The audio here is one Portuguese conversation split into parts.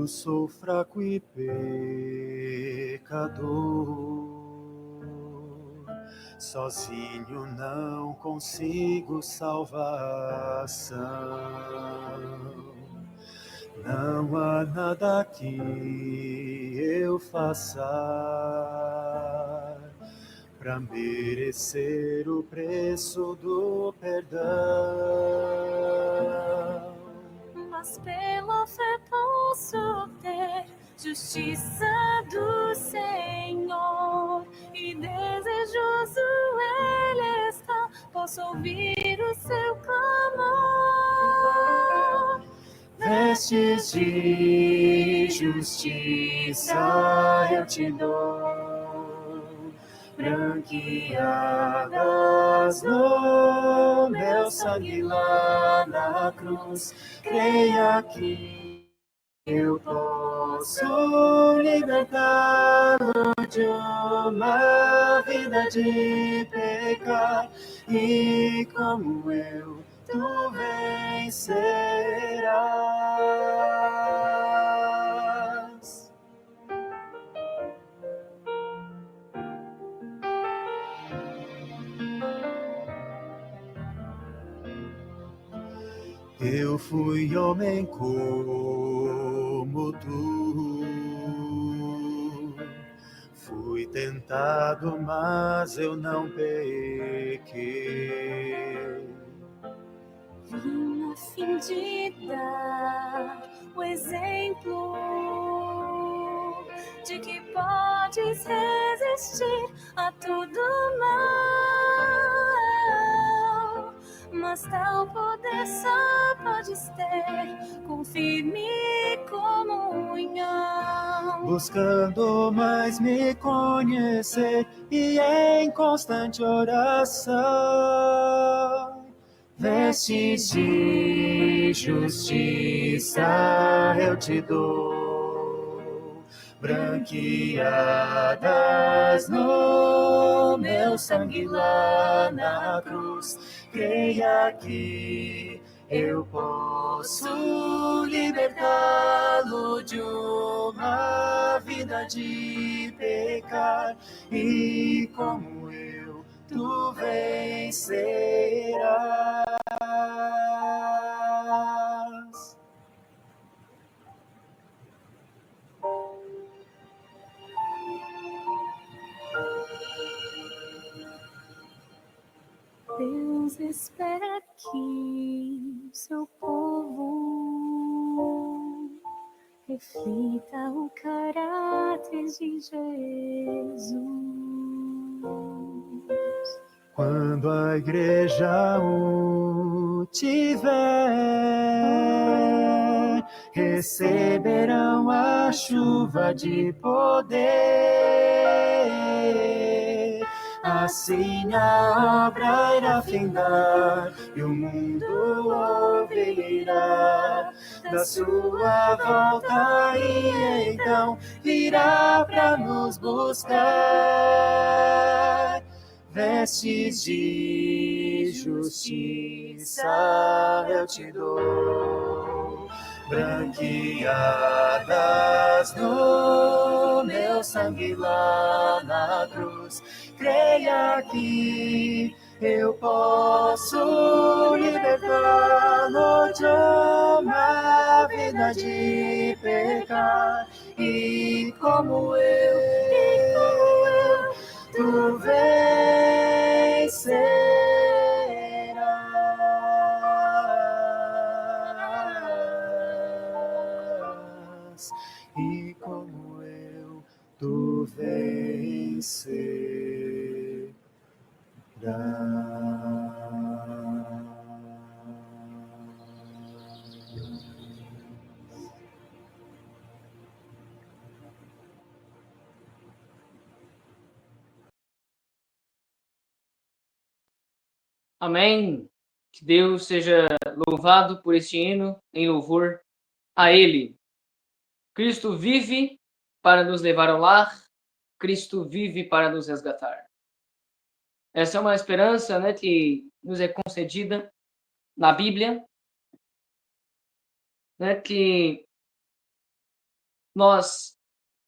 eu sou fraco e pecador. Sozinho não consigo salvação. Não há nada que eu faça para merecer o preço do perdão. Mas pela fé posso ter justiça do Senhor, e desejoso Ele está, posso ouvir o seu clamor. Vestes de justiça eu te dou, branqueadas no meu sangue lá na cruz. Creia que eu posso libertá-lo de uma vida de pecar, e como eu, tu vencerás. Eu fui homem como tu, fui tentado, mas eu não pequei. Vim a fim de dar o exemplo de que podes resistir a tudo mal, mas tal poder só podes ter com firme comunhão. Buscando mais me conhecer e em constante oração. Vestes de justiça eu te dou, branqueadas no meu sangue lá na cruz. Creia que eu posso libertá-lo de uma vida de pecar, e como eu, tu vencerás. Deus espera que o seu povo reflita o caráter de Jesus. Quando a igreja o tiver, receberão a chuva de poder. Assim a obra irá findar e o mundo ouvirá da sua volta, e então virá para nos buscar. Vestes de justiça eu te dou, branqueadas no meu sangue lá na cruz. Creia que eu posso libertá-lo de uma vida de pecar, e como eu, tu vencerás, e como eu, tu vencerás. Amém. Que Deus seja louvado por este hino em louvor a Ele. Cristo vive para nos levar ao lar. Cristo vive para nos resgatar. Essa é uma esperança, né, que nos é concedida na Bíblia, né, que nós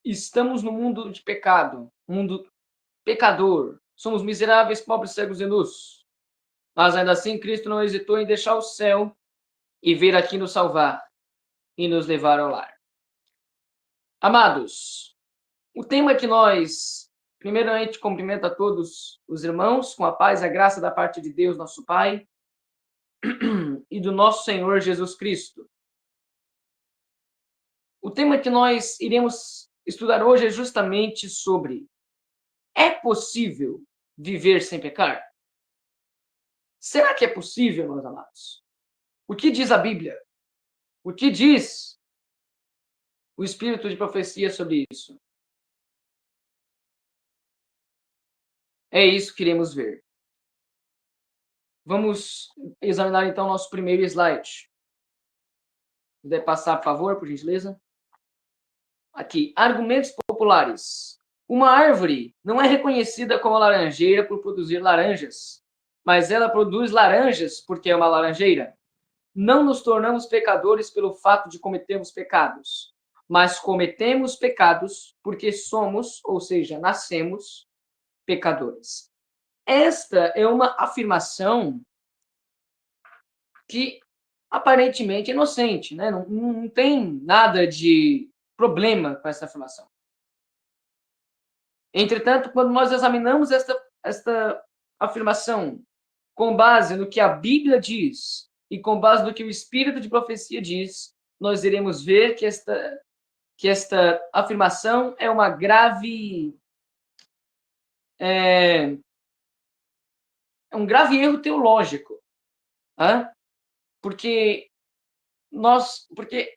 estamos no mundo de pecado, mundo pecador, somos miseráveis, pobres, cegos e nus. Mas ainda assim, Cristo não hesitou em deixar o céu e vir aqui nos salvar e nos levar ao lar. Amados, o tema que nós, primeiramente, cumprimento a todos os irmãos com a paz e a graça da parte de Deus, nosso Pai, e do nosso Senhor Jesus Cristo. O tema que nós iremos estudar hoje é justamente sobre: é possível viver sem pecar? Será que é possível, meus amados? O que diz a Bíblia? O que diz o Espírito de profecia sobre isso? É isso que iremos ver. Vamos examinar então nosso primeiro slide. Puder passar, por favor, por gentileza? Aqui, argumentos populares. Uma árvore não é reconhecida como laranjeira por produzir laranjas, mas ela produz laranjas porque é uma laranjeira. Não nos tornamos pecadores pelo fato de cometermos pecados, mas cometemos pecados porque somos, ou seja, nascemos pecadores. Esta é uma afirmação que aparentemente é inocente, né? Não tem nada de problema com essa afirmação. Entretanto, quando nós examinamos esta afirmação com base no que a Bíblia diz e com base no que o Espírito de profecia diz, nós iremos ver que esta afirmação é uma grave um grave erro teológico, porque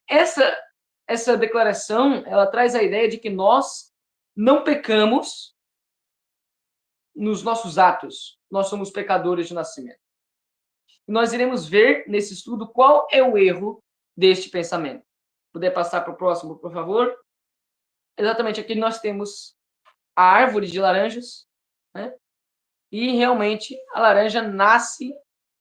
essa declaração ela traz a ideia de que nós não pecamos nos nossos atos, nós somos pecadores de nascimento. E nós iremos ver nesse estudo qual é o erro deste pensamento. Puder passar para o próximo, por favor? Exatamente, aqui nós temos a árvore de laranjas, né? E realmente a laranja nasce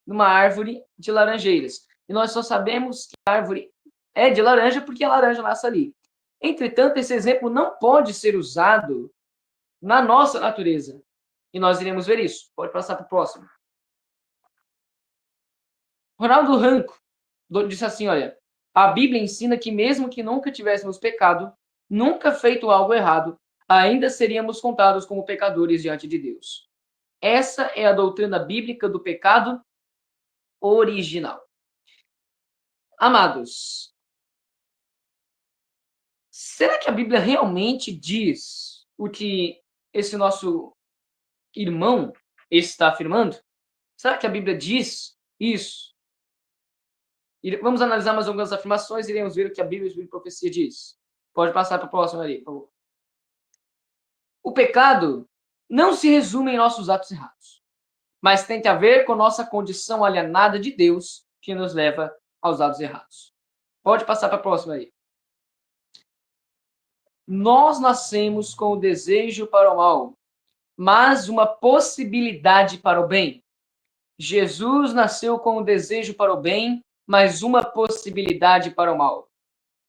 numa árvore de laranjeiras. E nós só sabemos que a árvore é de laranja porque a laranja nasce ali. Entretanto, esse exemplo não pode ser usado na nossa natureza. E nós iremos ver isso. Pode passar para o próximo. Ronaldo Ranco disse assim, olha, a Bíblia ensina que mesmo que nunca tivéssemos pecado, nunca feito algo errado, ainda seríamos contados como pecadores diante de Deus. Essa é a doutrina bíblica do pecado original. Amados, será que a Bíblia realmente diz o que esse nosso irmão está afirmando? Será que a Bíblia diz isso? Vamos analisar mais algumas afirmações e iremos ver o que a Bíblia e a profecia diz. Pode passar para o próximo ali, por favor. O pecado não se resume em nossos atos errados, mas tem a ver com nossa condição alienada de Deus que nos leva aos atos errados. Pode passar para a próxima aí. Nós nascemos com o desejo para o mal, mas uma possibilidade para o bem. Jesus nasceu com o desejo para o bem, mas uma possibilidade para o mal.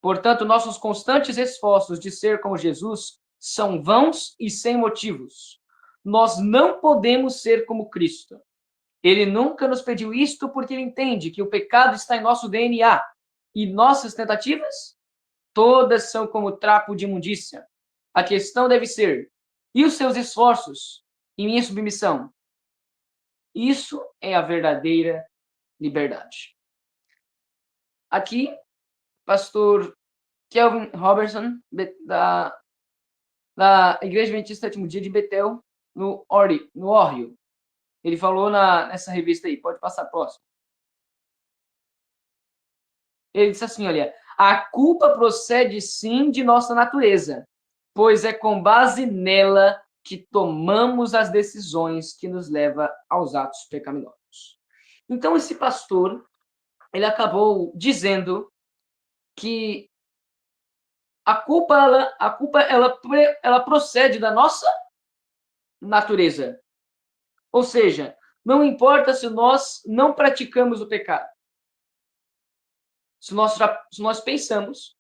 Portanto, nossos constantes esforços de ser como Jesus são vãos e sem motivos. Nós não podemos ser como Cristo. Ele nunca nos pediu isto porque ele entende que o pecado está em nosso DNA. E nossas tentativas? Todas são como trapo de imundícia. A questão deve ser: e os seus esforços em minha submissão? Isso é a verdadeira liberdade. Aqui, pastor Kelvin Robertson, da Igreja Adventista do Sétimo Dia de Betel, no Ohio. Ele falou nessa revista aí. Pode passar próximo. Ele disse assim, olha, a culpa procede sim de nossa natureza, pois é com base nela que tomamos as decisões que nos levam aos atos pecaminosos. Então, esse pastor, ele acabou dizendo que a culpa ela procede da nossa natureza. Ou seja, não importa se nós não praticamos o pecado. Se nós pensamos,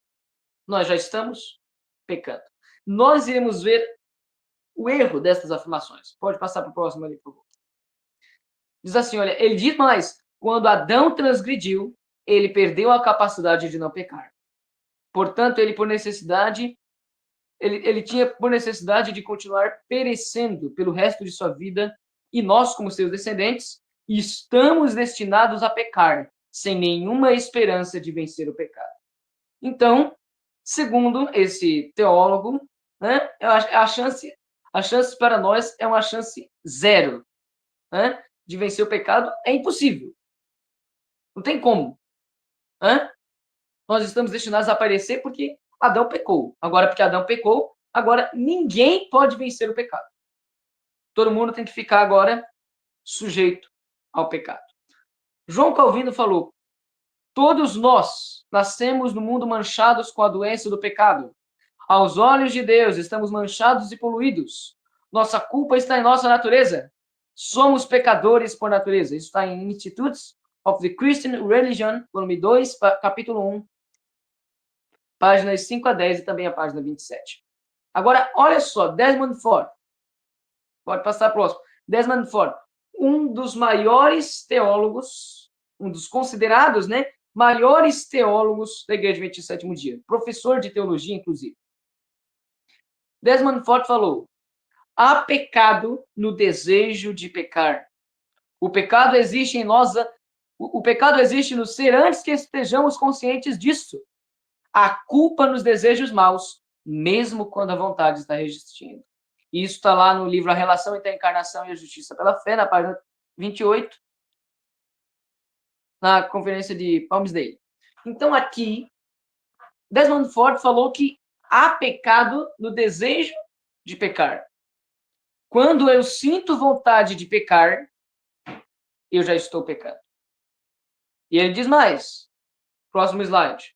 nós já estamos pecando. Nós iremos ver o erro dessas afirmações. Pode passar para o próximo ali, por favor. Diz assim, olha, ele diz mais, quando Adão transgrediu, ele perdeu a capacidade de não pecar. Portanto, ele tinha por necessidade de continuar perecendo pelo resto de sua vida, e nós, como seus descendentes, estamos destinados a pecar, sem nenhuma esperança de vencer o pecado. Então, segundo esse teólogo, né, a chance para nós é uma chance zero, né, de vencer o pecado. É impossível. Não tem como. Né? Nós estamos destinados a aparecer porque Adão pecou. Agora, porque Adão pecou, agora ninguém pode vencer o pecado. Todo mundo tem que ficar agora sujeito ao pecado. João Calvino falou, todos nós nascemos no mundo manchados com a doença do pecado. Aos olhos de Deus, estamos manchados e poluídos. Nossa culpa está em nossa natureza. Somos pecadores por natureza. Isso está em Institutes of the Christian Religion, volume 2, capítulo 1, páginas 5 a 10 e também a página 27. Agora, olha só, Desmond Ford. Pode passar próximo. Desmond Ford, um dos maiores teólogos, um dos considerados, né, maiores teólogos da Igreja Adventista do Sétimo Dia, professor de teologia, inclusive. Desmond Ford falou, há pecado no desejo de pecar. O pecado existe em nós, o pecado existe no ser antes que estejamos conscientes disso. Há culpa nos desejos maus, mesmo quando a vontade está resistindo. Isso está lá no livro A Relação entre a Encarnação e a Justiça pela Fé, na página 28, na conferência de Palmsdale. Então, aqui, Desmond Ford falou que há pecado no desejo de pecar. Quando eu sinto vontade de pecar, eu já estou pecando. E ele diz mais. Próximo slide.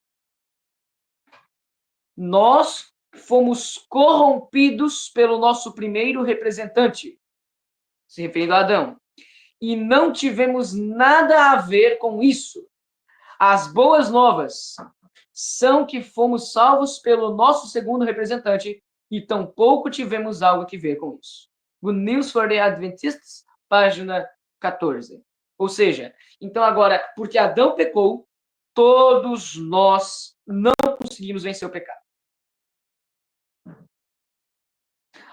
Nós fomos corrompidos pelo nosso primeiro representante, se referindo a Adão, e não tivemos nada a ver com isso. As boas novas são que fomos salvos pelo nosso segundo representante e tampouco tivemos algo a ver com isso. Good News for the Adventists, página 14. Ou seja, então agora, porque Adão pecou, todos nós não conseguimos vencer o pecado.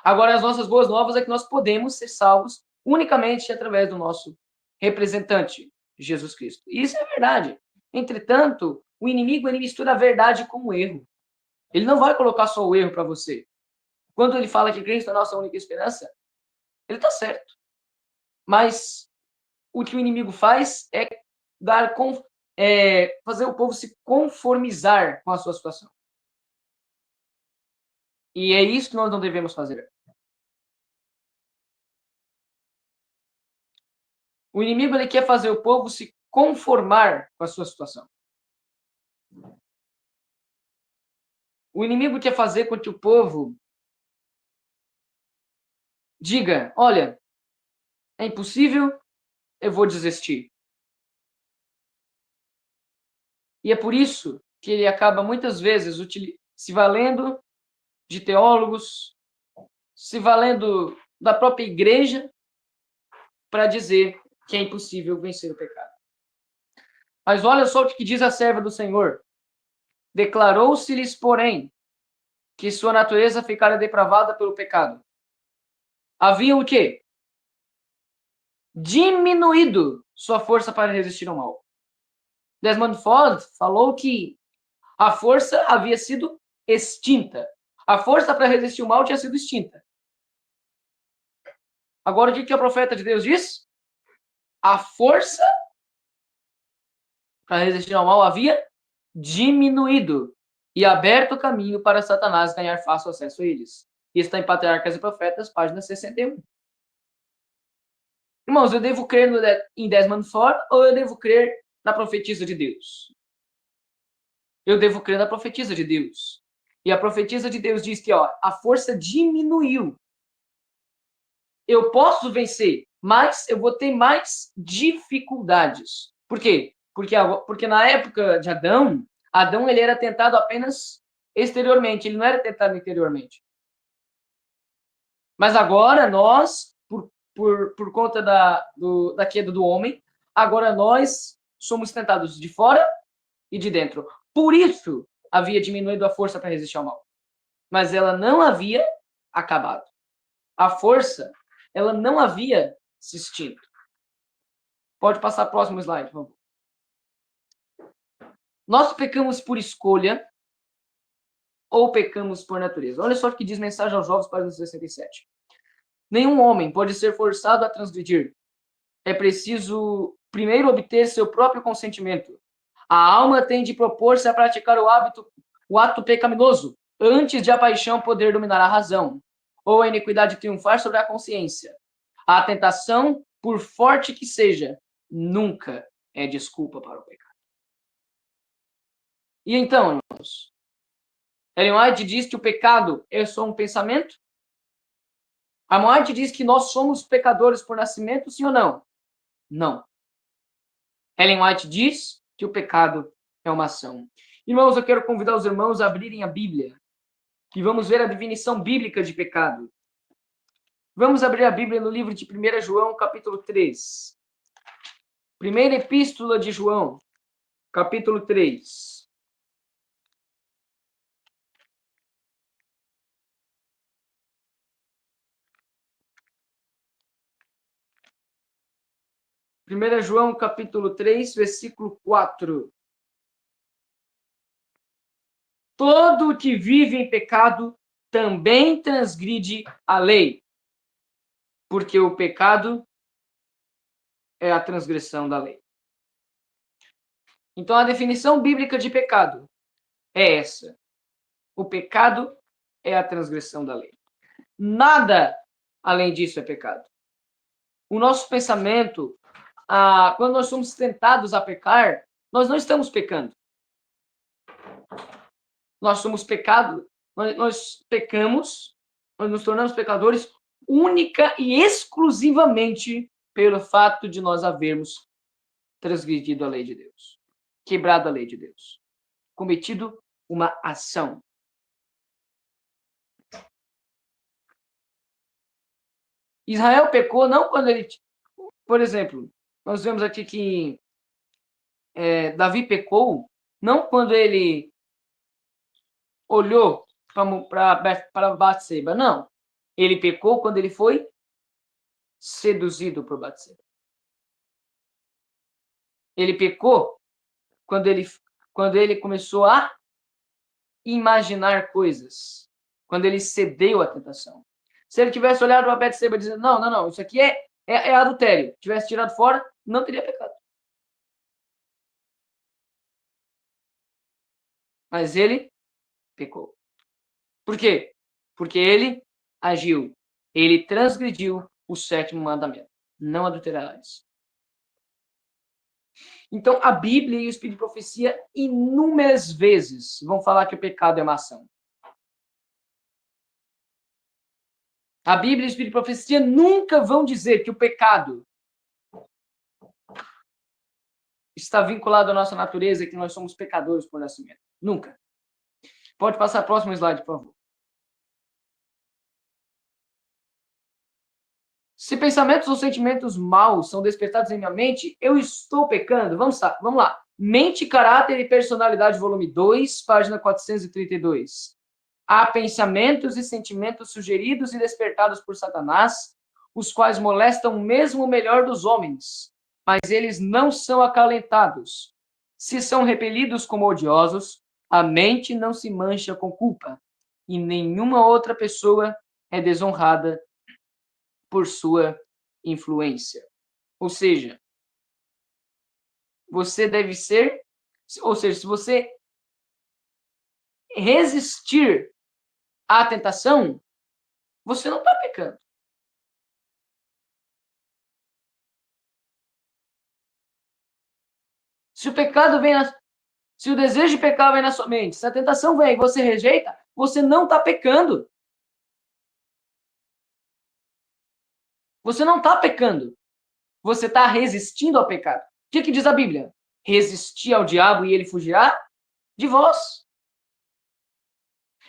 Agora, as nossas boas novas é que nós podemos ser salvos unicamente através do nosso representante, Jesus Cristo. E isso é verdade. Entretanto, o inimigo ele mistura a verdade com o erro. Ele não vai colocar só o erro para você. Quando ele fala que Cristo é a nossa única esperança, ele está certo. Mas o que o inimigo faz é fazer o povo se conformizar com a sua situação. E é isso que nós não devemos fazer. O inimigo ele quer fazer o povo se conformar com a sua situação. O inimigo quer fazer com que o povo diga, olha, é impossível, eu vou desistir. E é por isso que ele acaba muitas vezes se valendo de teólogos, se valendo da própria igreja para dizer que é impossível vencer o pecado. Mas olha só o que diz a serva do Senhor. Declarou-se-lhes, porém, que sua natureza ficara depravada pelo pecado. Havia o quê? Diminuído sua força para resistir ao mal. Desmond Ford falou que a força havia sido extinta. A força para resistir ao mal tinha sido extinta. Agora, o que o profeta de Deus diz? A força para resistir ao mal havia diminuído e aberto o caminho para Satanás ganhar fácil acesso a eles. Isso está em Patriarcas e Profetas, página 61. Irmãos, eu devo crer em Desmond Ford ou eu devo crer na profetisa de Deus? Eu devo crer na profetisa de Deus. E a profetisa de Deus diz que a força diminuiu. Eu posso vencer, mas eu vou ter mais dificuldades. Por quê? Porque na época de Adão ele era tentado apenas exteriormente, ele não era tentado interiormente. Mas agora nós, por conta da queda do homem, agora nós somos tentados de fora e de dentro. Por isso havia diminuído a força para resistir ao mal. Mas ela não havia acabado. A força, ela não havia se extinto. Pode passar o próximo slide, por favor. Nós pecamos por escolha ou pecamos por natureza? Olha só o que diz Mensagem aos Jovens, página 67. Nenhum homem pode ser forçado a transgredir. É preciso primeiro obter seu próprio consentimento. A alma tem de propor-se a praticar o ato pecaminoso, antes de a paixão poder dominar a razão, ou a iniquidade triunfar sobre a consciência. A tentação, por forte que seja, nunca é desculpa para o pecado. E então, irmãos, Ellen White diz que o pecado é só um pensamento? A White diz que nós somos pecadores por nascimento, sim ou não? Não. Ellen White diz que o pecado é uma ação. Irmãos, eu quero convidar os irmãos a abrirem a Bíblia e vamos ver a definição bíblica de pecado. Vamos abrir a Bíblia no livro de 1 João, capítulo 3. Primeira epístola de João, capítulo 3. Primeira João, capítulo 3, versículo 4. Todo o que vive em pecado também transgride a lei, porque o pecado é a transgressão da lei. Então, a definição bíblica de pecado é essa. O pecado é a transgressão da lei. Nada além disso é pecado. O nosso pensamento, quando nós somos tentados a pecar, nós não estamos pecando. Nós somos pecado, nós pecamos, nós nos tornamos pecadores única e exclusivamente pelo fato de nós havermos transgredido a lei de Deus, quebrado a lei de Deus, cometido uma ação. Israel pecou não quando ele... Por exemplo, nós vemos aqui que Davi pecou não quando ele olhou para Batseba, não. Ele pecou quando ele foi seduzido por Batseba. Ele pecou quando ele começou a imaginar coisas, quando ele cedeu à tentação. Se ele tivesse olhado para Batseba dizendo, não, isso aqui é adultério, tivesse tirado fora, não teria pecado. Mas ele pecou. Por quê? Porque ele agiu, ele transgrediu o 7º mandamento. Não adulterarás. Então, a Bíblia e o Espírito de Profecia, inúmeras vezes, vão falar que o pecado é uma ação. A Bíblia e o Espírito de Profecia nunca vão dizer que o pecado está vinculado à nossa natureza e que nós somos pecadores por nascimento. Nunca. Pode passar o próximo slide, por favor. Se pensamentos ou sentimentos maus são despertados em minha mente, eu estou pecando. Vamos lá. Mente, Caráter e Personalidade, volume 2, página 432. Há pensamentos e sentimentos sugeridos e despertados por Satanás, os quais molestam mesmo o melhor dos homens, mas eles não são acalentados. Se são repelidos como odiosos, a mente não se mancha com culpa, e nenhuma outra pessoa é desonrada por sua influência. Ou seja, você deve ser, ou seja, se você resistir à tentação, você não está pecando. Se o pecado vem, se o desejo de pecar vem na sua mente, se a tentação vem e você rejeita, você não está pecando. Você não está pecando. Você está resistindo ao pecado. O que diz a Bíblia? Resistir ao diabo e ele fugirá de vós.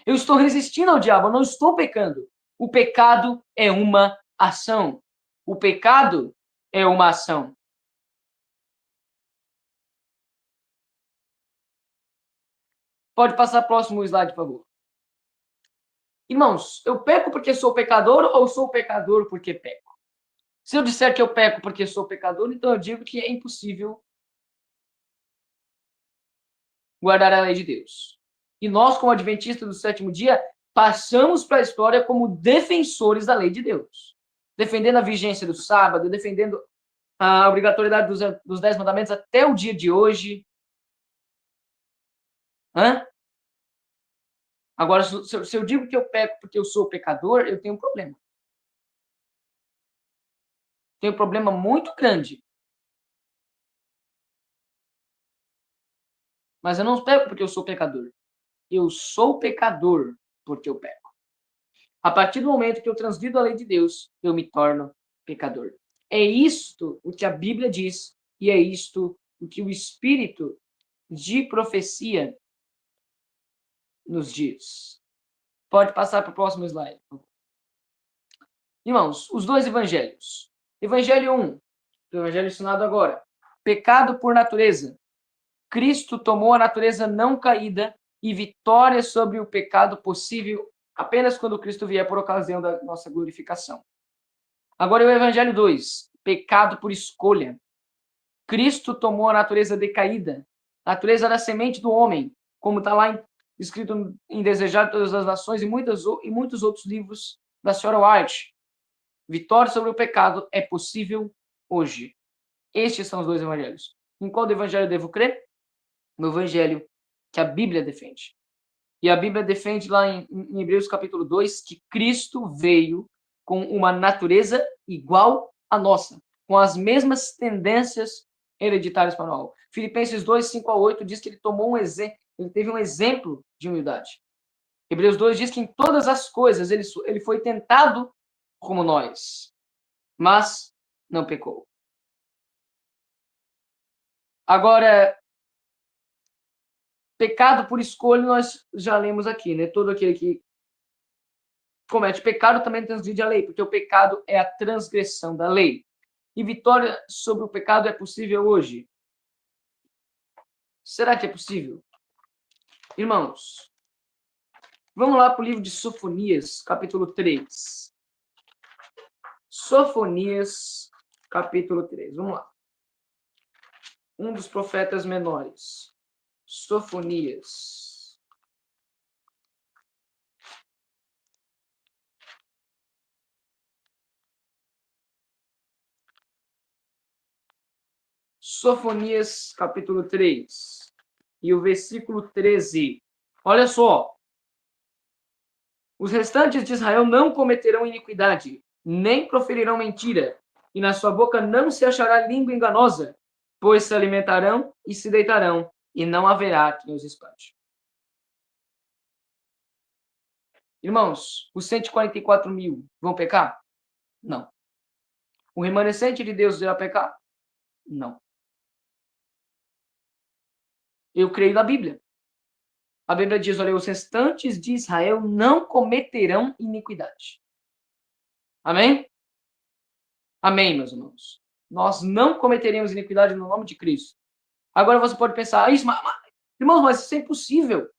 Eu estou resistindo ao diabo, eu não estou pecando. O pecado é uma ação. O pecado é uma ação. Pode passar próximo slide, por favor. Irmãos, eu peco porque sou pecador ou sou pecador porque peco? Se eu disser que eu peco porque sou pecador, então eu digo que é impossível guardar a lei de Deus. E nós, como adventistas do sétimo dia, passamos para a história como defensores da lei de Deus. Defendendo a vigência do sábado, defendendo a obrigatoriedade dos 10 mandamentos até o dia de hoje. Hã? Agora, se eu digo que eu peco porque eu sou pecador, eu tenho um problema. Tenho um problema muito grande. Mas eu não peco porque eu sou pecador. Eu sou pecador porque eu peco. A partir do momento que eu transgrido a lei de Deus, eu me torno pecador. É isto o que a Bíblia diz e é isto o que o Espírito de profecia nos diz. Pode passar para o próximo slide. Irmãos, os dois evangelhos. Evangelho 1, o evangelho ensinado agora. Pecado por natureza. Cristo tomou a natureza não caída e vitória sobre o pecado possível apenas quando Cristo vier por ocasião da nossa glorificação. Agora o Evangelho 2, pecado por escolha. Cristo tomou a natureza decaída, a natureza da semente do homem, como está lá escrito em Desejar Todas as Nações e muitos outros livros da senhora White. Vitória sobre o pecado é possível hoje. Estes são os dois evangelhos. Em qual evangelho eu devo crer? No evangelho que a Bíblia defende. E a Bíblia defende lá em Hebreus capítulo 2 que Cristo veio com uma natureza igual à nossa, com as mesmas tendências hereditárias para o mal. Filipenses 2, 5 a 8 diz que ele tomou ele teve um exemplo de humildade. Hebreus 2 diz que em todas as coisas ele foi tentado como nós, mas não pecou. Agora, pecado por escolha nós já lemos aqui, né? Todo aquele que comete pecado também transgride a lei, porque o pecado é a transgressão da lei. E vitória sobre o pecado é possível hoje? Será que é possível? Irmãos, vamos lá para o livro de Sofonias, capítulo 3. Sofonias, capítulo 3. Vamos lá. Um dos profetas menores. Sofonias. Sofonias, capítulo 3. E o versículo 13. Olha só. Os restantes de Israel não cometerão iniquidade, nem proferirão mentira, e na sua boca não se achará língua enganosa, pois se alimentarão e se deitarão, e não haverá quem os espante. Irmãos, os 144 mil vão pecar? Não. O remanescente de Deus irá pecar? Não. Eu creio na Bíblia. A Bíblia diz, olha, os restantes de Israel não cometerão iniquidade. Amém? Amém, meus irmãos. Nós não cometeremos iniquidade no nome de Cristo. Agora você pode pensar, irmãos, mas isso é impossível.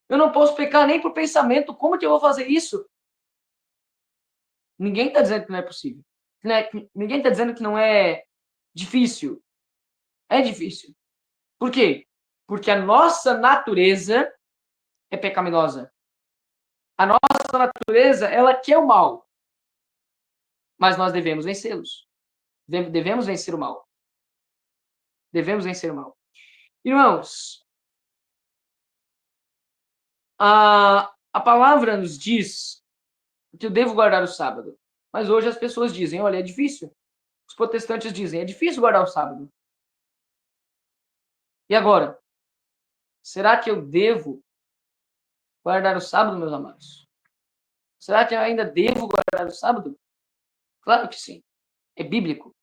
Eu não posso pecar nem por pensamento. Como que eu vou fazer isso? Ninguém está dizendo que não é possível. Ninguém está dizendo que não é difícil. É difícil. Por quê? Porque a nossa natureza é pecaminosa. A nossa natureza, ela quer o mal. Mas nós devemos vencê-los. Devemos vencer o mal. Devemos vencer o mal. Irmãos, a palavra nos diz que eu devo guardar o sábado. Mas hoje as pessoas dizem, olha, é difícil. Os protestantes dizem, é difícil guardar o sábado. E agora? Será que eu devo guardar o sábado, meus amados? Será que eu ainda devo guardar o sábado? Claro que sim. É bíblico.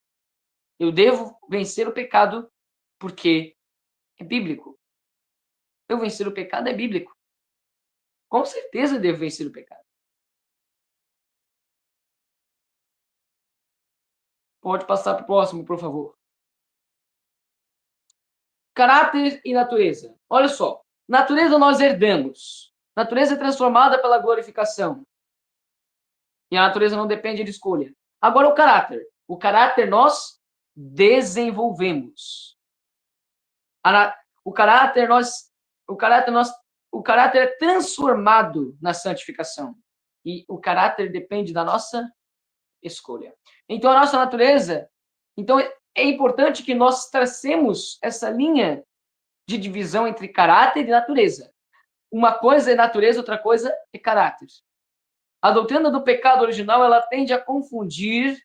Eu devo vencer o pecado porque é bíblico. Eu vencer o pecado é bíblico. Com certeza devo vencer o pecado. Pode passar para o próximo, por favor. Caráter e natureza. Olha só. Natureza nós herdamos. Natureza é transformada pela glorificação. E a natureza não depende de escolha. Agora o caráter. O caráter nós desenvolvemos. O caráter é transformado na santificação. E o caráter depende da nossa escolha. Então a nossa natureza, então é importante que nós tracemos essa linha de divisão entre caráter e natureza. Uma coisa é natureza, outra coisa é caráter. A doutrina do pecado original, ela tende a confundir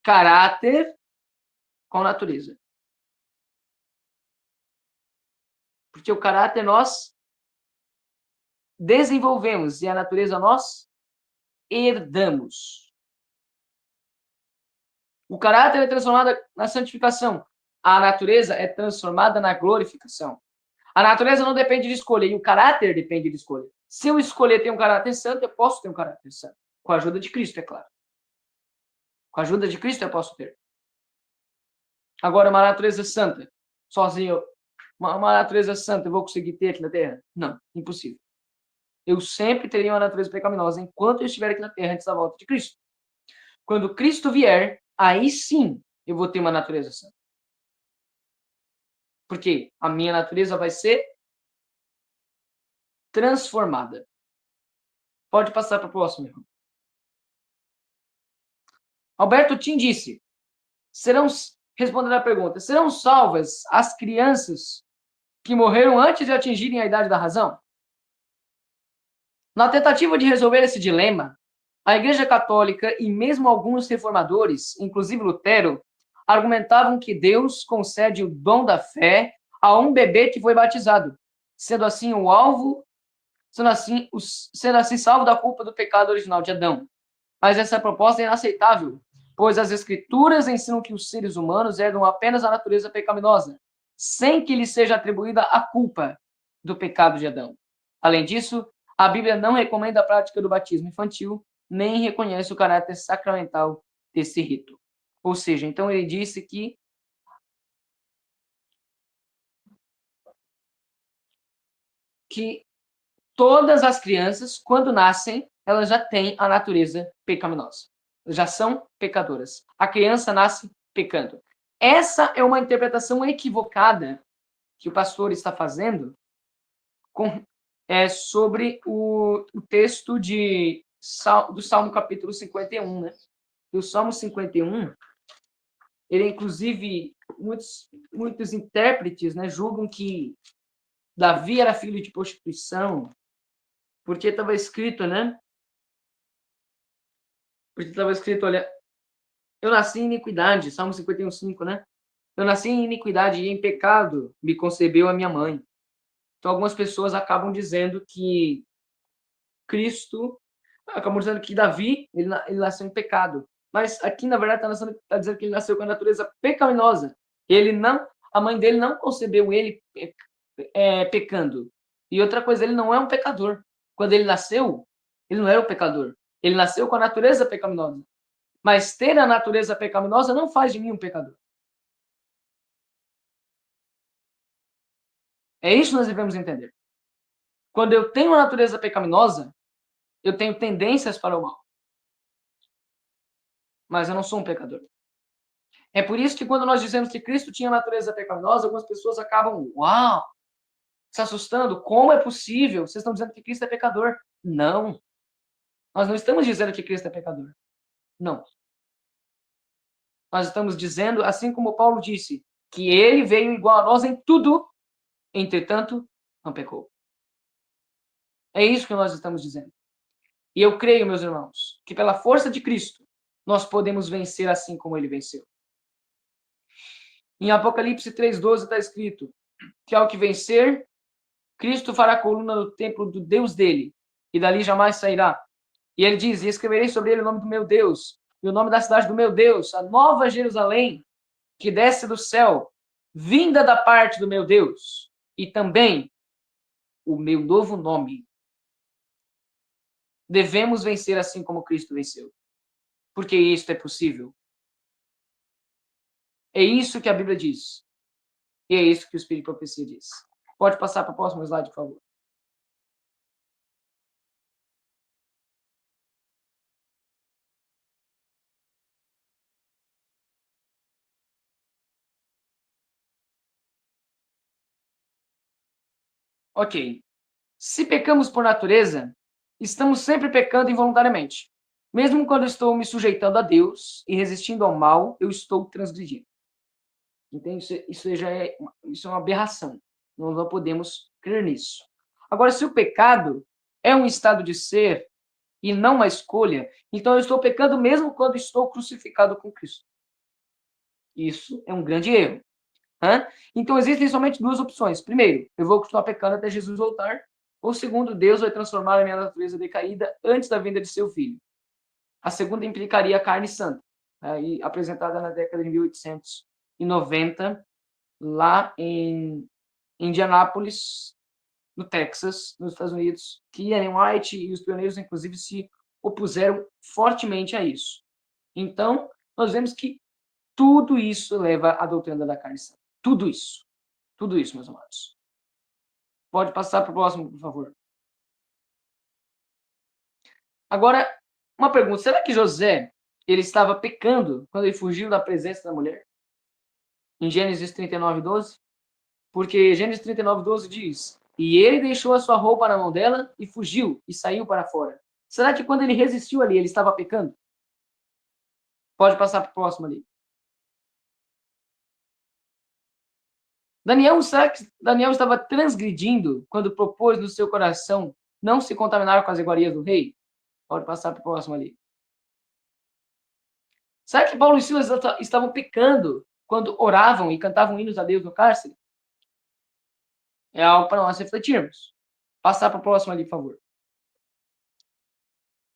caráter com natureza. Porque o caráter nós desenvolvemos e a natureza nós herdamos. O caráter é transformado na santificação. A natureza é transformada na glorificação. A natureza não depende de escolha e o caráter depende de escolha. Se eu escolher ter um caráter santo, eu posso ter um caráter santo. Com a ajuda de Cristo, é claro. Com a ajuda de Cristo eu posso ter. Agora, uma natureza santa, sozinho, uma natureza santa, eu vou conseguir ter aqui na Terra? Não, impossível. Eu sempre teria uma natureza pecaminosa enquanto eu estiver aqui na Terra antes da volta de Cristo. Quando Cristo vier, aí sim eu vou ter uma natureza santa. Porque a minha natureza vai ser transformada. Pode passar para o próximo, irmão. Alberto Tim disse, respondendo à pergunta, serão salvas as crianças que morreram antes de atingirem a idade da razão? Na tentativa de resolver esse dilema, a Igreja Católica e mesmo alguns reformadores, inclusive Lutero, argumentavam que Deus concede o dom da fé a um bebê que foi batizado, sendo assim salvo da culpa do pecado original de Adão. Mas essa proposta é inaceitável, pois as Escrituras ensinam que os seres humanos herdam apenas a natureza pecaminosa, sem que lhes seja atribuída a culpa do pecado de Adão. Além disso, a Bíblia não recomenda a prática do batismo infantil, nem reconhece o caráter sacramental desse rito. Ou seja, então ele disse que todas as crianças, quando nascem, elas já têm a natureza pecaminosa. Já são pecadoras. A criança nasce pecando. Essa é uma interpretação equivocada que o pastor está fazendo sobre o texto do Salmo capítulo 51, né? O Salmo 51, ele inclusive, muitos intérpretes, né, julgam que Davi era filho de prostituição, porque estava escrito, né? Porque estava escrito, olha, eu nasci em iniquidade, Salmo 51:5, né? Eu nasci em iniquidade e em pecado me concebeu a minha mãe. Então, algumas pessoas acabam dizendo que Davi, ele nasceu em pecado. Mas aqui, na verdade, está dizendo que ele nasceu com a natureza pecaminosa. A mãe dele não concebeu ele pecando. E outra coisa, ele não é um pecador. Quando ele nasceu, ele não era um pecador. Ele nasceu com a natureza pecaminosa. Mas ter a natureza pecaminosa não faz de mim um pecador. É isso que nós devemos entender. Quando eu tenho a natureza pecaminosa, eu tenho tendências para o mal. Mas eu não sou um pecador. É por isso que quando nós dizemos que Cristo tinha natureza pecaminosa, algumas pessoas acabam, se assustando. Como é possível? Vocês estão dizendo que Cristo é pecador. Não. Nós não estamos dizendo que Cristo é pecador. Não. Nós estamos dizendo, assim como Paulo disse, que ele veio igual a nós em tudo, entretanto, não pecou. É isso que nós estamos dizendo. E eu creio, meus irmãos, que pela força de Cristo, nós podemos vencer assim como ele venceu. Em Apocalipse 3:12 está escrito que ao que vencer, Cristo fará coluna no templo do Deus dele, e dali jamais sairá. E ele diz, e escreverei sobre ele o nome do meu Deus, e o nome da cidade do meu Deus, a nova Jerusalém, que desce do céu, vinda da parte do meu Deus, e também o meu novo nome, devemos vencer assim como Cristo venceu. Porque isto é possível. É isso que a Bíblia diz. E é isso que o Espírito de Profecia diz. Pode passar para o próximo slide, por favor. Ok. Se pecamos por natureza, estamos sempre pecando involuntariamente. Mesmo quando estou me sujeitando a Deus e resistindo ao mal, eu estou transgredindo. Entende? Isso é uma aberração. Nós não podemos crer nisso. Agora, se o pecado é um estado de ser e não uma escolha, então eu estou pecando mesmo quando estou crucificado com Cristo. Isso é um grande erro. Então, existem somente duas opções. Primeiro, eu vou continuar pecando até Jesus voltar. Ou segundo, Deus vai transformar a minha natureza decaída antes da vinda de seu filho. A segunda implicaria a carne santa, apresentada na década de 1890, lá em Indianápolis, no Texas, nos Estados Unidos, que Ellen White e os pioneiros, inclusive, se opuseram fortemente a isso. Então, nós vemos que tudo isso leva à doutrina da carne santa. Tudo isso, meus amados. Pode passar para o próximo, por favor. Agora, uma pergunta. Será que José ele estava pecando quando ele fugiu da presença da mulher? Em Gênesis 39:12? Porque Gênesis 39:12 diz: e ele deixou a sua roupa na mão dela e fugiu e saiu para fora. Será que quando ele resistiu ali, ele estava pecando? Pode passar para o próximo ali. Será que Daniel estava transgredindo quando propôs no seu coração não se contaminar com as iguarias do rei? Pode passar para o próximo ali. Será que Paulo e Silas estavam pecando quando oravam e cantavam hinos a Deus no cárcere? É algo para nós refletirmos. Passar para o próximo ali, por favor.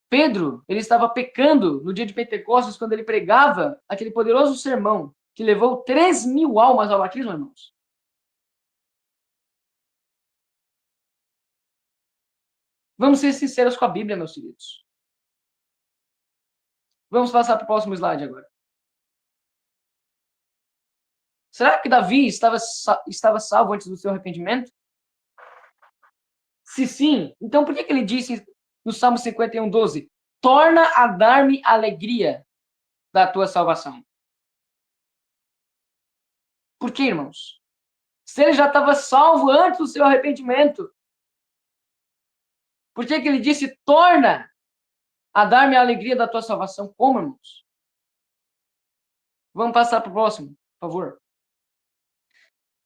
Pedro, ele estava pecando no dia de Pentecostes quando ele pregava aquele poderoso sermão que levou 3.000 almas ao batismo, irmãos. Vamos ser sinceros com a Bíblia, meus queridos. Vamos passar para o próximo slide agora. Será que Davi estava salvo antes do seu arrependimento? Se sim, então por que ele disse no Salmo 51:12, torna a dar-me alegria da tua salvação? Por quê, irmãos? Se ele já estava salvo antes do seu arrependimento, por que ele disse, torna a dar-me a alegria da tua salvação? Como, irmãos? Vamos passar para o próximo, por favor.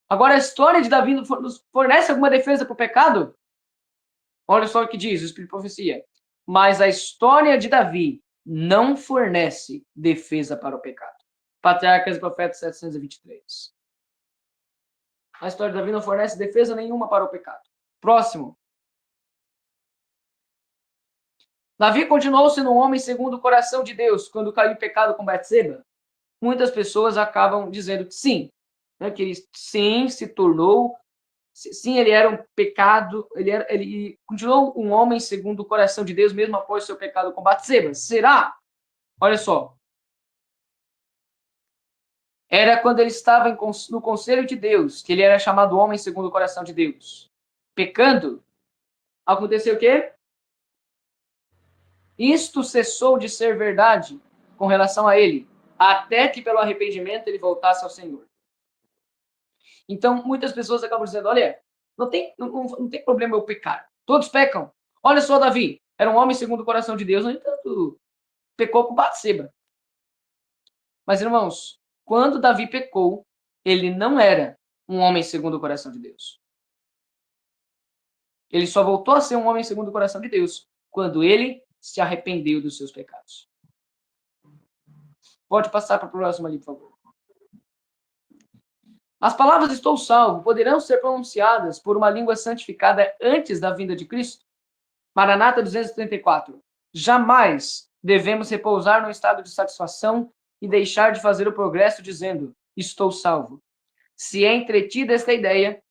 Agora, a história de Davi nos fornece alguma defesa para o pecado? Olha só o que diz o Espírito de Profecia. Mas a história de Davi não fornece defesa para o pecado. Patriarcas e Profetas 723. A história de Davi não fornece defesa nenhuma para o pecado. Próximo. Davi continuou sendo um homem segundo o coração de Deus quando caiu em pecado com Betseba. Muitas pessoas acabam dizendo que sim, que ele sim se tornou, sim, ele era um pecado, ele continuou um homem segundo o coração de Deus mesmo após seu pecado com Betseba. Será? Olha só. Era quando ele estava no conselho de Deus, que ele era chamado homem segundo o coração de Deus. Pecando, aconteceu o quê? Isto cessou de ser verdade com relação a ele, até que pelo arrependimento ele voltasse ao Senhor. Então, muitas pessoas acabam dizendo, olha, não tem problema eu pecar. Todos pecam. Olha só, Davi, era um homem segundo o coração de Deus, no entanto, pecou com Batseba. Mas, irmãos, quando Davi pecou, ele não era um homem segundo o coração de Deus. Ele só voltou a ser um homem segundo o coração de Deus quando ele se arrependeu dos seus pecados. Pode passar para o próximo ali, por favor. As palavras estou salvo poderão ser pronunciadas por uma língua santificada antes da vinda de Cristo? Maranata 234. Jamais devemos repousar no estado de satisfação e deixar de fazer o progresso dizendo, estou salvo. Se é entretida esta ideia,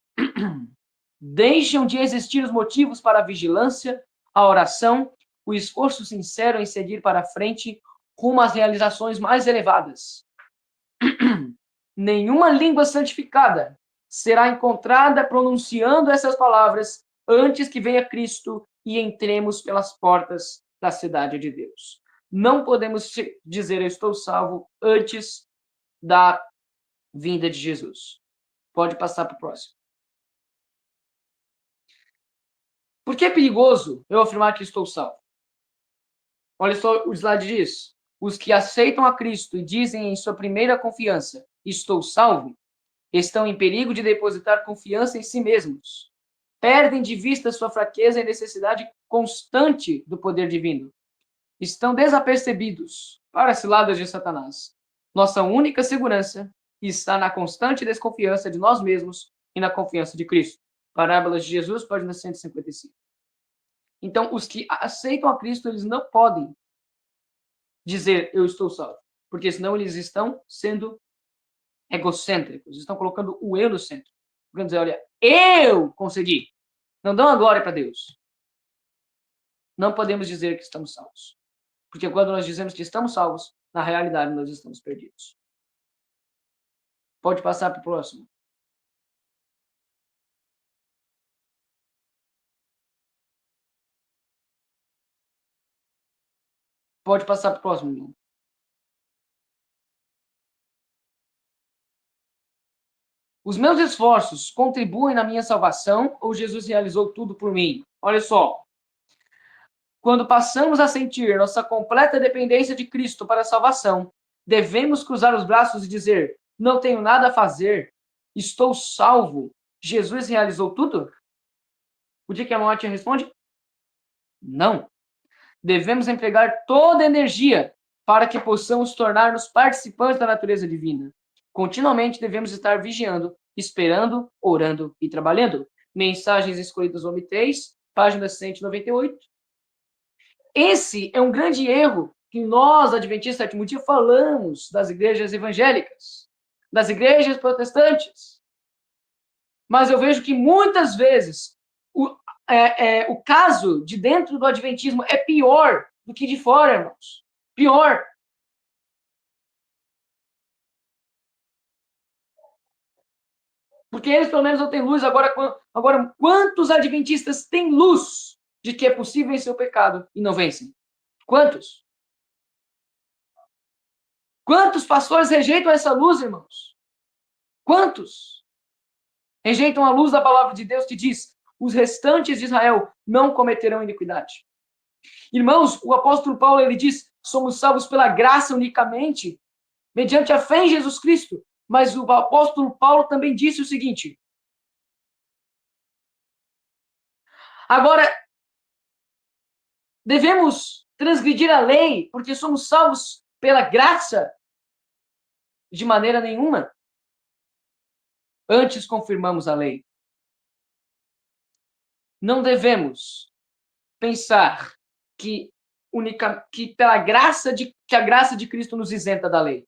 deixam de existir os motivos para a vigilância, a oração o esforço sincero em seguir para frente rumo às realizações mais elevadas. Nenhuma língua santificada será encontrada pronunciando essas palavras antes que venha Cristo e entremos pelas portas da cidade de Deus. Não podemos dizer eu estou salvo antes da vinda de Jesus. Pode passar para o próximo. Por que é perigoso eu afirmar que estou salvo? Olha só, o slide diz: os que aceitam a Cristo e dizem em sua primeira confiança, estou salvo, estão em perigo de depositar confiança em si mesmos. Perdem de vista sua fraqueza e necessidade constante do poder divino. Estão desapercebidos para as ciladas de Satanás. Nossa única segurança está na constante desconfiança de nós mesmos e na confiança de Cristo. Parábolas de Jesus, página 155. Então, os que aceitam a Cristo, eles não podem dizer eu estou salvo, porque senão eles estão sendo egocêntricos, estão colocando o eu no centro. Vamos dizer, olha, eu consegui. Não dão a glória para Deus. Não podemos dizer que estamos salvos. Porque quando nós dizemos que estamos salvos, na realidade nós estamos perdidos. Pode passar para o próximo. Pode passar para o próximo, irmão. Os meus esforços contribuem na minha salvação ou Jesus realizou tudo por mim? Olha só. Quando passamos a sentir nossa completa dependência de Cristo para a salvação, devemos cruzar os braços e dizer: não tenho nada a fazer, estou salvo. Jesus realizou tudo? O dia que a morte responde: não. Devemos empregar toda a energia para que possamos tornar-nos participantes da natureza divina. Continuamente devemos estar vigiando, esperando, orando e trabalhando. Mensagens Escolhidas, volume 3, página 198. Esse é um grande erro que nós, adventistas do sétimo dia, falamos das igrejas evangélicas, das igrejas protestantes. Mas eu vejo que muitas vezes o caso de dentro do adventismo é pior do que de fora, irmãos. Pior. Porque eles, pelo menos, não têm luz. Agora, quantos adventistas têm luz de que é possível vencer o pecado e não vencem? Quantos? Quantos pastores rejeitam essa luz, irmãos? Quantos? Rejeitam a luz da palavra de Deus que diz: os restantes de Israel não cometerão iniquidade. Irmãos, o apóstolo Paulo, ele diz: somos salvos pela graça unicamente, mediante a fé em Jesus Cristo. Mas o apóstolo Paulo também disse o seguinte: agora, devemos transgredir a lei porque somos salvos pela graça? De maneira nenhuma. Antes confirmamos a lei. Não devemos pensar que pela que a graça de Cristo nos isenta da lei.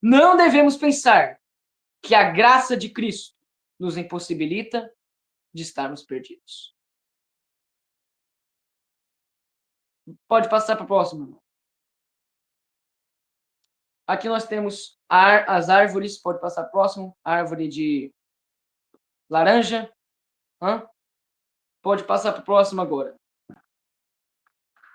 Não devemos pensar que a graça de Cristo nos impossibilita de estarmos perdidos. Pode passar para o próximo. Aqui nós temos as árvores. Pode passar para o próximo. Árvore de laranja. Pode passar para o próximo agora.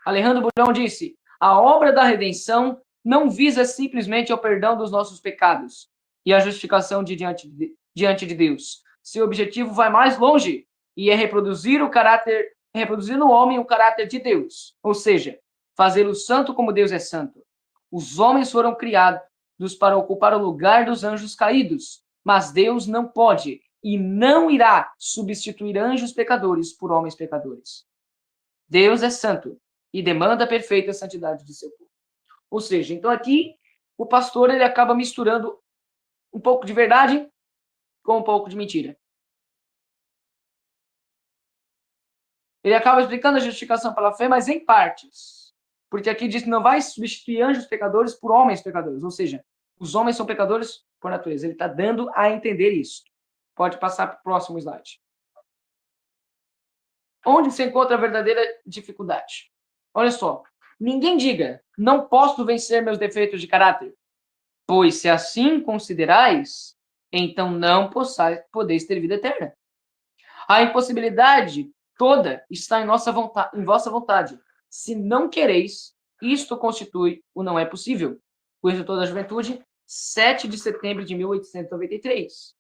Alejandro Bulhão disse: a obra da redenção não visa simplesmente o perdão dos nossos pecados e a justificação diante de Deus. Seu objetivo vai mais longe e é reproduzir no homem o caráter de Deus, ou seja, fazê-lo santo como Deus é santo. Os homens foram criados para ocupar o lugar dos anjos caídos, mas Deus não pode e não irá substituir anjos pecadores por homens pecadores. Deus é santo e demanda a perfeita santidade de seu povo. Ou seja, então aqui o pastor ele acaba misturando um pouco de verdade com um pouco de mentira. Ele acaba explicando a justificação pela fé, mas em partes. Porque aqui diz que não vai substituir anjos pecadores por homens pecadores. Ou seja, os homens são pecadores por natureza. Ele está dando a entender isso. Pode passar para o próximo slide. onde se encontra a verdadeira dificuldade. Olha só, ninguém diga, não posso vencer meus defeitos de caráter, pois se assim considerais, então não podeis ter vida eterna. A impossibilidade toda está em vossa vontade. Se não quereis, isto constitui o não é possível. O Escritor da Juventude, 7 de setembro de 1893.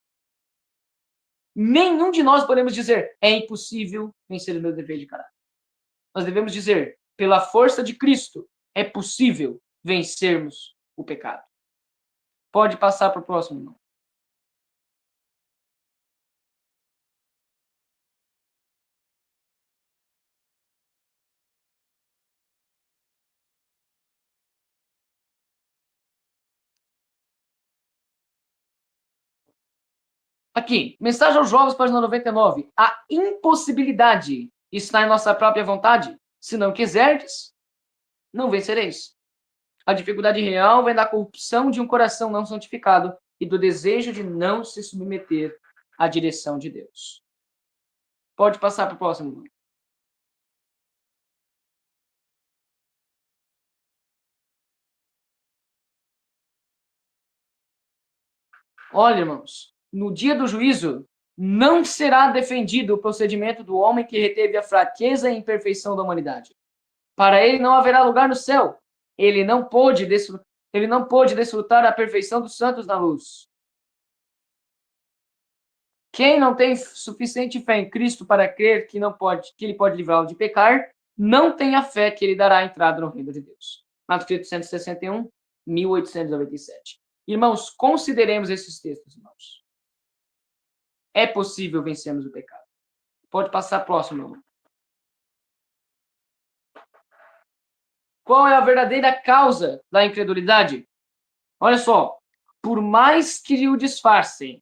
Nenhum de nós podemos dizer, é impossível vencer o meu dever de caráter. Nós devemos dizer, pela força de Cristo, é possível vencermos o pecado. Pode passar para o próximo, irmão. Aqui, mensagem aos jovens, página 99. A impossibilidade está em nossa própria vontade. Se não quiserdes, não vencereis. A dificuldade real vem da corrupção de um coração não santificado e do desejo de não se submeter à direção de Deus. Pode passar para o próximo. Olha, irmãos, no dia do juízo, não será defendido o procedimento do homem que reteve a fraqueza e imperfeição da humanidade. Para ele não haverá lugar no céu. Ele não pôde desfrutar a perfeição dos santos na luz. Quem não tem suficiente fé em Cristo para crer que ele pode livrá-lo de pecar, não tem a fé que ele dará a entrada no reino de Deus. Manuscrito 161, 1897. Irmãos, consideremos esses textos, irmãos. É possível vencermos o pecado. Pode passar próximo, irmão. Qual é a verdadeira causa da incredulidade? Olha só, por mais que o disfarcem,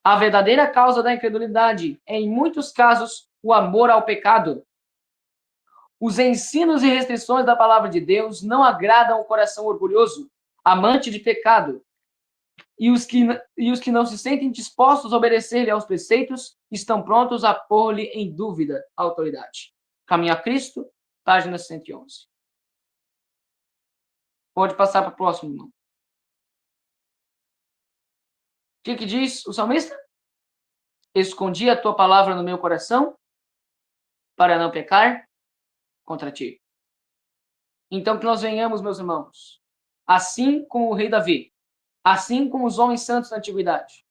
a verdadeira causa da incredulidade é, em muitos casos, o amor ao pecado. Os ensinos e restrições da palavra de Deus não agradam o coração orgulhoso, amante de pecado. E os que não se sentem dispostos a obedecer-lhe aos preceitos estão prontos a pôr-lhe em dúvida a autoridade. Caminho a Cristo, página 111. Pode passar para o próximo, irmão. O que diz o salmista? Escondi a tua palavra no meu coração para não pecar contra ti. Então que nós venhamos, meus irmãos, assim como o rei Davi, assim como os homens santos da antiguidade,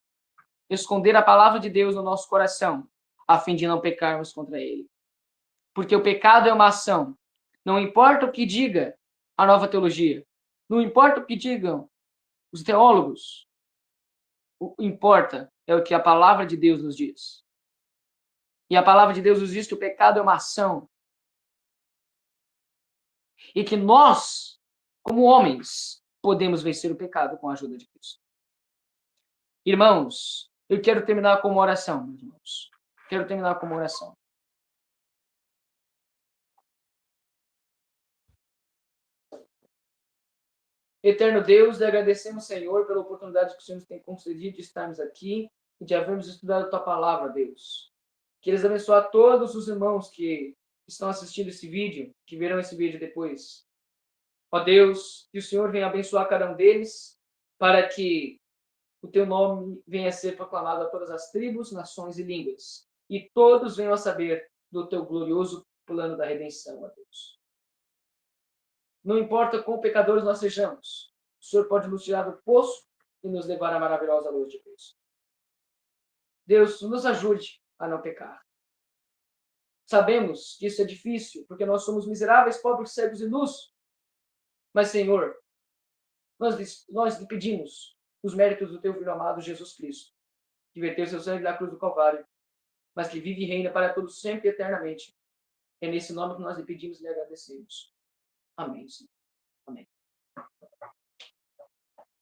esconder a palavra de Deus no nosso coração, a fim de não pecarmos contra ele. Porque o pecado é uma ação. Não importa o que diga a nova teologia, não importa o que digam os teólogos, o que importa é o que a palavra de Deus nos diz. E a palavra de Deus nos diz que o pecado é uma ação. E que nós, como homens, podemos vencer o pecado com a ajuda de Cristo. Irmãos, eu quero terminar com uma oração, meus irmãos. Quero terminar com uma oração. Eterno Deus, agradecemos, Senhor, pela oportunidade que o Senhor nos tem concedido de estarmos aqui e de havermos estudado a Tua palavra, Deus. Que eles abençoem todos os irmãos que estão assistindo esse vídeo, que verão esse vídeo depois. Ó Deus, que o Senhor venha abençoar cada um deles, para que o Teu nome venha a ser proclamado a todas as tribos, nações e línguas, e todos venham a saber do Teu glorioso plano da redenção, ó Deus. Não importa quão pecadores nós sejamos, o Senhor pode nos tirar do poço e nos levar à maravilhosa luz de Cristo. Deus, nos ajude a não pecar. Sabemos que isso é difícil, porque nós somos miseráveis, pobres, cegos e nus. Mas, Senhor, nós lhe pedimos os méritos do Teu Filho amado, Jesus Cristo, que verteu seu sangue na cruz do Calvário, mas que vive e reina para todos sempre e eternamente. É nesse nome que nós lhe pedimos e lhe agradecemos. Amém, Senhor.